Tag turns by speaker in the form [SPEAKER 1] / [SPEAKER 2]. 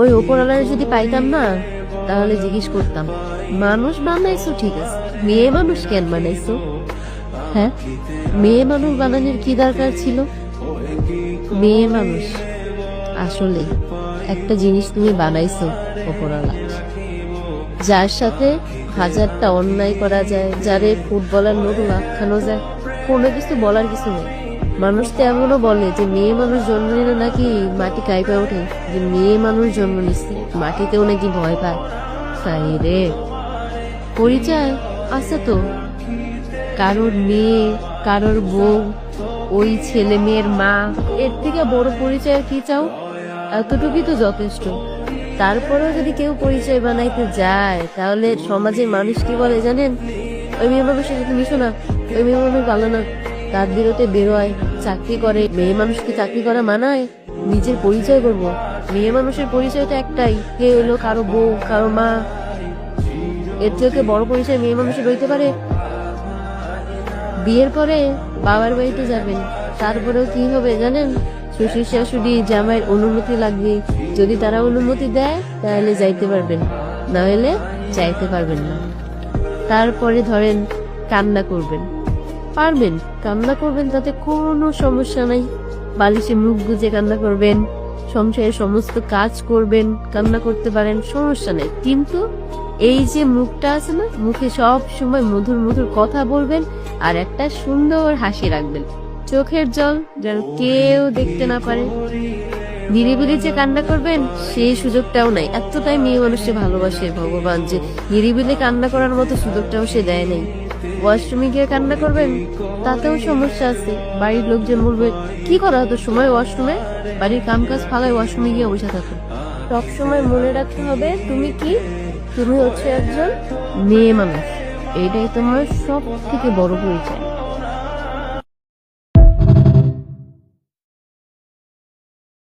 [SPEAKER 1] ওই ওপরওয়ালার যদি পাইতাম না, তাহলে জিজ্ঞেস করতাম, মানুষ বানাইছো ঠিক আছে, মেয়ে মানুষ কেন বানাইছো? হ্যাঁ, মেয়ে মানুষ বানানোর কি দরকার ছিল? মেয়ে মানুষ আসলে একটা জিনিস তুমি বানাইছো ওপরওয়ালা, যার সাথে হাজারটা অন্যায় করা যায়, যারে ফুটবলার লোক লাখানো যায়, কোনো কিছু বলার কিছু নেই। মানুষ তো এমনও বলে যে মেয়ে মানুষ জন্ম নিলে নাকি মাটি কাঁপে ওঠে, যে মেয়ে মানুষ জন্ম নিচ্ছে মাটিতেও নাকি ভয় পায়। তাই রে, পরিচয় আছে তো, কারোর মেয়ে, কারোর বউ, ওই ছেলে মেয়ের মা, এর থেকে বড় পরিচয় কি চাও? এতটুকুই তো যথেষ্ট। তারপরেও যদি কেউ পরিচয় বানাইতে যায়, তাহলে সমাজের মানুষ কি বলে জানেন? ওই মেয়ে মানুষের সাথে মিশো না, ওই মেয়ে মানুষ ভালো না, তার বিরতে বেরোয়, চাকরি করে। মেয়ে মানুষকে চাকরি করা মানায়? নিজের পরিচয় করব? মেয়ে মানুষের পরিচয় তো একটাই, কে হলো কারো বউ, কারো মা। এর থেকে বড় পরিচয় মেয়ে মানুষের হইতে পারে? বিয়ের পরে বাবার বাড়িতে যাবেন, তারপরেও কি হবে জানেন? শ্বশুর শাশুড়ি জামাইয়ের অনুমতি লাগবে। যদি তারা অনুমতি দেয় তাহলে যাইতে পারবেন, না হলে যাইতে পারবেন না। তারপরে ধরেন কান্না করবেন, পারবেন কান্না করবেন, তাতে কোনো সমস্যা নাই। বালিশে মুখ গুজে কান্না করবেন, সংসারের সমস্ত কাজ করবেন, কান্না করতে পারেন, সমস্যা নেই। কিন্তু এই যে মুখটা আছে না, মুখে সব সময় মধুর মধুর কথা বলবেন, আর একটা সুন্দর হাসি রাখবেন, চোখের জল যেন কেউ দেখতে না পারে। নিরিবিলি যে কান্না করবেন সেই সুযোগটাও নাই। এতটাই মেয়ে মানুষকে ভালোবাসে ভগবান যে নিরিবিলি কান্না করার মতো সুযোগটাও সে দেয় নাই। ওয়াশরুমে গিয়ে কান্না করবেন, তাতেও সমস্যা আছে। বাড়ির লোকজন বলবে, কি করা হতো সময় ওয়াশরুমে? বাড়ির কাম কাজ ফালায় ওয়াশরুমে গিয়ে বসে থাকো। সবসময় মনে রাখতে হবে তুমি কি, তুমি হচ্ছে একজন মেয়ে মানুষ। এটাই তোমার সব থেকে বড় পরিচয়।